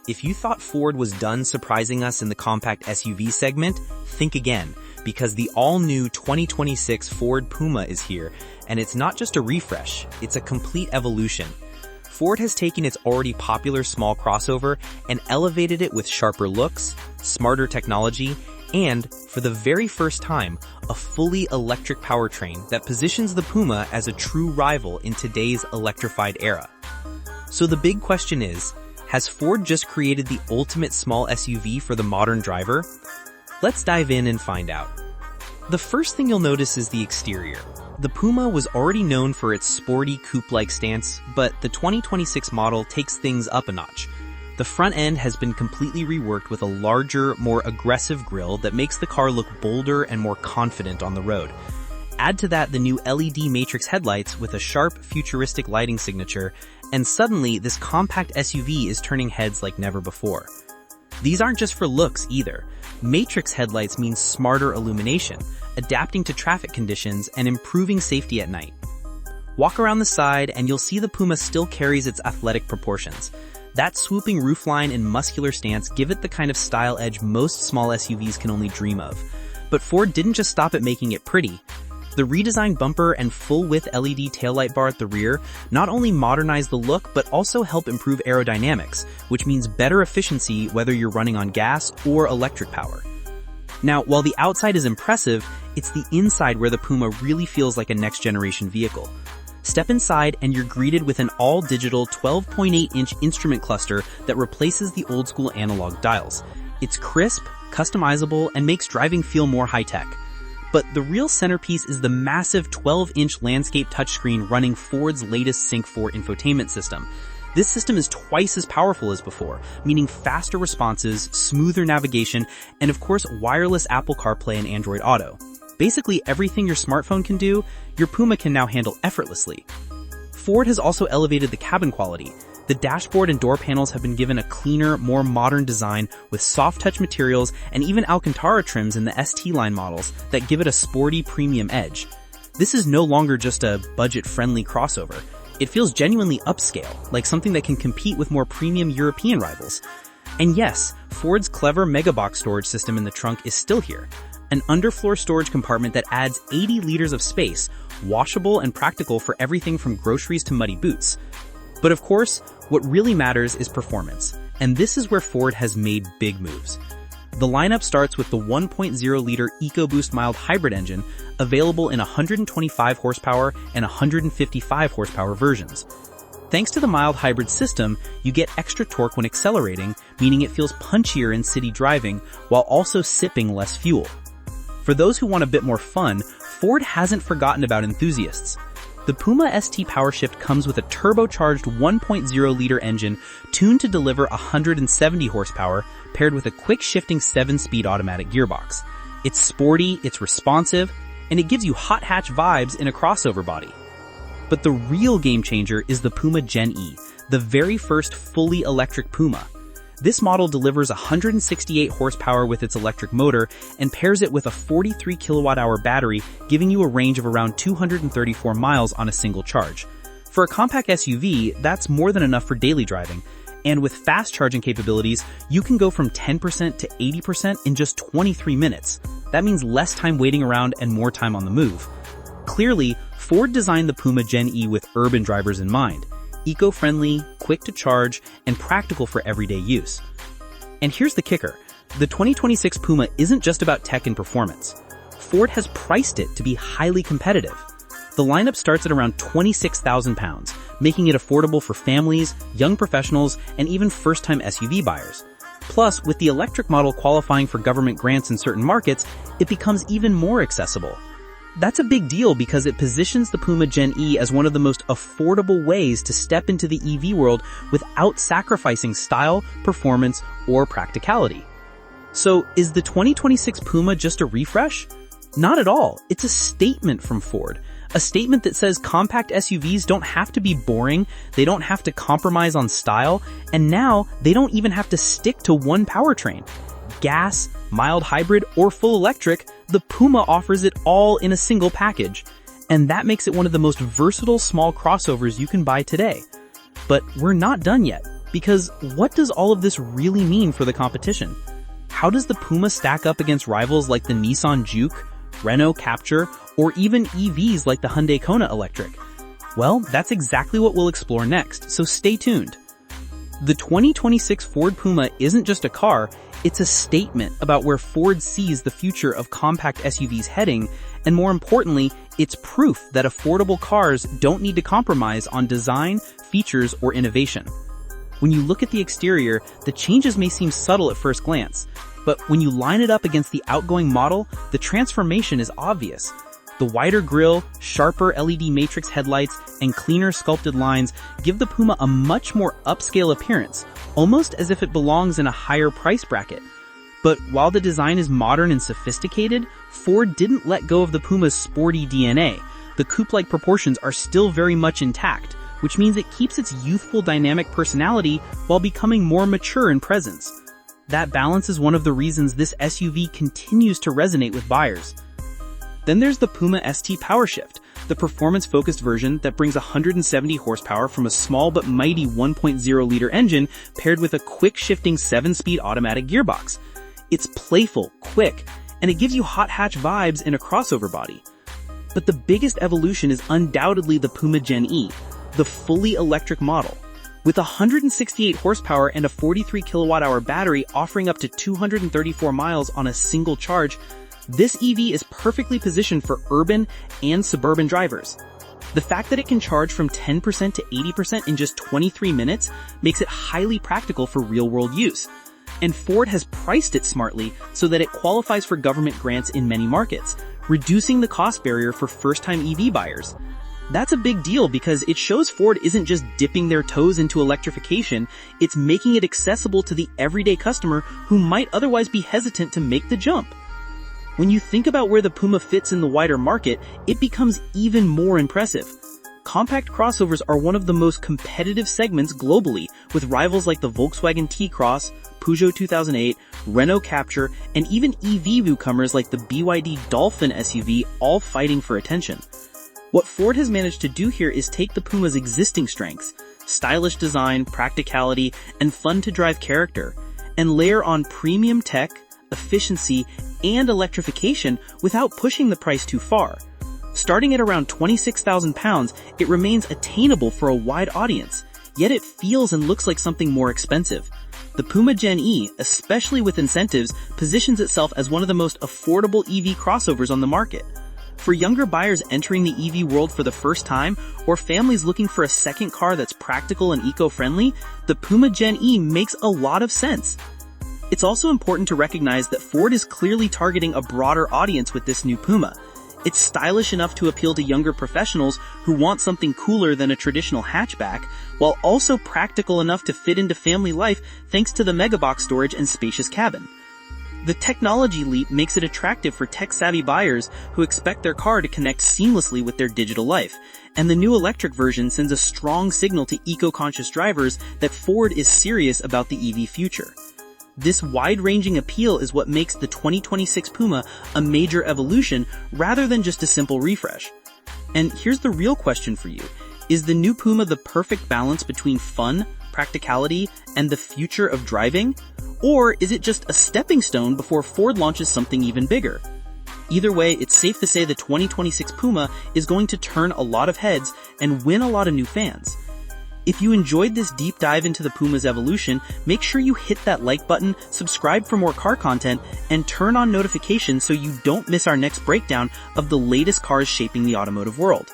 If you thought Ford was done surprising us in the compact SUV segment, think again, because the all-new 2026 Ford Puma is here, and it's not just a refresh, it's a complete evolution. Ford has taken its already popular small crossover and elevated it with sharper looks, smarter technology, and, for the very first time, a fully electric powertrain that positions the Puma as a true rival in today's electrified era. So the big question is, has Ford just created the ultimate small SUV for the modern driver? Let's dive in and find out. The first thing you'll notice is the exterior. The Puma was already known for its sporty coupe-like stance, but the 2026 model takes things up a notch. The front end has been completely reworked with a larger, more aggressive grille that makes the car look bolder and more confident on the road. Add to that the new LED matrix headlights with a sharp, futuristic lighting signature, and suddenly this compact SUV is turning heads like never before. These aren't just for looks either. Matrix headlights mean smarter illumination, adapting to traffic conditions and improving safety at night. Walk around the side and you'll see the Puma still carries its athletic proportions. That swooping roofline and muscular stance give it the kind of style edge most small SUVs can only dream of. But Ford didn't just stop at making it pretty. The redesigned bumper and full-width LED taillight bar at the rear not only modernize the look but also help improve aerodynamics, which means better efficiency whether you're running on gas or electric power. Now, while the outside is impressive, it's the inside where the Puma really feels like a next-generation vehicle. Step inside and you're greeted with an all-digital 12.8-inch instrument cluster that replaces the old-school analog dials. It's crisp, customizable, and makes driving feel more high-tech. But the real centerpiece is the massive 12-inch landscape touchscreen running Ford's latest Sync 4 infotainment system. This system is twice as powerful as before, meaning faster responses, smoother navigation, and of course wireless Apple CarPlay and Android Auto. Basically everything your smartphone can do, your Puma can now handle effortlessly. Ford has also elevated the cabin quality. The dashboard and door panels have been given a cleaner, more modern design with soft touch materials and even Alcantara trims in the ST line models that give it a sporty premium edge. This is no longer just a budget-friendly crossover. It feels genuinely upscale, like something that can compete with more premium European rivals. And yes, Ford's clever megabox storage system in the trunk is still here. An underfloor storage compartment that adds 80 liters of space, washable and practical for everything from groceries to muddy boots. But of course, what really matters is performance, and this is where Ford has made big moves. The lineup starts with the 1.0-liter EcoBoost mild hybrid engine, available in 125 horsepower and 155 horsepower versions. Thanks to the mild hybrid system, you get extra torque when accelerating, meaning it feels punchier in city driving while also sipping less fuel. For those who want a bit more fun, Ford hasn't forgotten about enthusiasts. The Puma ST PowerShift comes with a turbocharged 1.0-liter engine tuned to deliver 170 horsepower, paired with a quick-shifting 7-speed automatic gearbox. It's sporty, it's responsive, and it gives you hot hatch vibes in a crossover body. But the real game-changer is the Puma Gen E, the very first fully electric Puma. This model delivers 168 horsepower with its electric motor and pairs it with a 43 kilowatt-hour battery, giving you a range of around 234 miles on a single charge. For a compact SUV, that's more than enough for daily driving. And with fast charging capabilities, you can go from 10% to 80% in just 23 minutes. That means less time waiting around and more time on the move. Clearly, Ford designed the Puma Gen E with urban drivers in mind. Eco-friendly, quick to charge, and practical for everyday use. And here's the kicker. The 2026 Puma isn't just about tech and performance. Ford has priced it to be highly competitive. The lineup starts at around £26,000, making it affordable for families, young professionals, and even first-time SUV buyers. Plus, with the electric model qualifying for government grants in certain markets, it becomes even more accessible. That's a big deal because it positions the Puma Gen E as one of the most affordable ways to step into the EV world without sacrificing style, performance, or practicality. So, is the 2026 Puma just a refresh? Not at all. It's a statement from Ford. A statement that says compact SUVs don't have to be boring, they don't have to compromise on style, and now they don't even have to stick to one powertrain. Gas, mild hybrid, or full electric, the Puma offers it all in a single package. And that makes it one of the most versatile small crossovers you can buy today. But we're not done yet, Because what does all of this really mean for the competition? How does the Puma stack up against rivals like the Nissan Juke, Renault Captur, or even EVs like the Hyundai Kona Electric? Well, that's exactly what we'll explore next, so stay tuned. The 2026 Ford Puma isn't just a car, it's a statement about where Ford sees the future of compact SUVs heading, and more importantly, it's proof that affordable cars don't need to compromise on design, features, or innovation. When you look at the exterior, the changes may seem subtle at first glance, but when you line it up against the outgoing model, the transformation is obvious. The wider grille, sharper LED matrix headlights, and cleaner sculpted lines give the Puma a much more upscale appearance, almost as if it belongs in a higher price bracket. But while the design is modern and sophisticated, Ford didn't let go of the Puma's sporty DNA. The coupe-like proportions are still very much intact, which means it keeps its youthful dynamic personality while becoming more mature in presence. That balance is one of the reasons this SUV continues to resonate with buyers. Then there's the Puma ST PowerShift, the performance-focused version that brings 170 horsepower from a small but mighty 1.0-liter engine paired with a quick-shifting 7-speed automatic gearbox. It's playful, quick, and it gives you hot hatch vibes in a crossover body. But the biggest evolution is undoubtedly the Puma Gen E, the fully electric model. With 168 horsepower and a 43 kilowatt-hour battery offering up to 234 miles on a single charge, this EV is perfectly positioned for urban and suburban drivers. The fact that it can charge from 10% to 80% in just 23 minutes makes it highly practical for real-world use. And Ford has priced it smartly so that it qualifies for government grants in many markets, reducing the cost barrier for first-time EV buyers. That's a big deal because it shows Ford isn't just dipping their toes into electrification, it's making it accessible to the everyday customer who might otherwise be hesitant to make the jump. When you think about where the Puma fits in the wider market, it becomes even more impressive. Compact crossovers are one of the most competitive segments globally, with rivals like the Volkswagen T-Cross, Peugeot 2008, Renault Captur, and even EV newcomers like the BYD Dolphin SUV all fighting for attention. What Ford has managed to do here is take the Puma's existing strengths, stylish design, practicality, and fun-to-drive character, and layer on premium tech, efficiency, and electrification without pushing the price too far. Starting at around £26,000, it remains attainable for a wide audience, yet it feels and looks like something more expensive. The Puma Gen E, especially with incentives, positions itself as one of the most affordable EV crossovers on the market. For younger buyers entering the EV world for the first time, or families looking for a second car that's practical and eco-friendly, the Puma Gen E makes a lot of sense. It's also important to recognize that Ford is clearly targeting a broader audience with this new Puma. It's stylish enough to appeal to younger professionals who want something cooler than a traditional hatchback, while also practical enough to fit into family life thanks to the megabox storage and spacious cabin. The technology leap makes it attractive for tech-savvy buyers who expect their car to connect seamlessly with their digital life, and the new electric version sends a strong signal to eco-conscious drivers that Ford is serious about the EV future. This wide-ranging appeal is what makes the 2026 Puma a major evolution rather than just a simple refresh. And here's the real question for you. Is the new Puma the perfect balance between fun, practicality, and the future of driving? Or is it just a stepping stone before Ford launches something even bigger? Either way, it's safe to say the 2026 Puma is going to turn a lot of heads and win a lot of new fans. If you enjoyed this deep dive into the Puma's evolution, make sure you hit that like button, subscribe for more car content, and turn on notifications so you don't miss our next breakdown of the latest cars shaping the automotive world.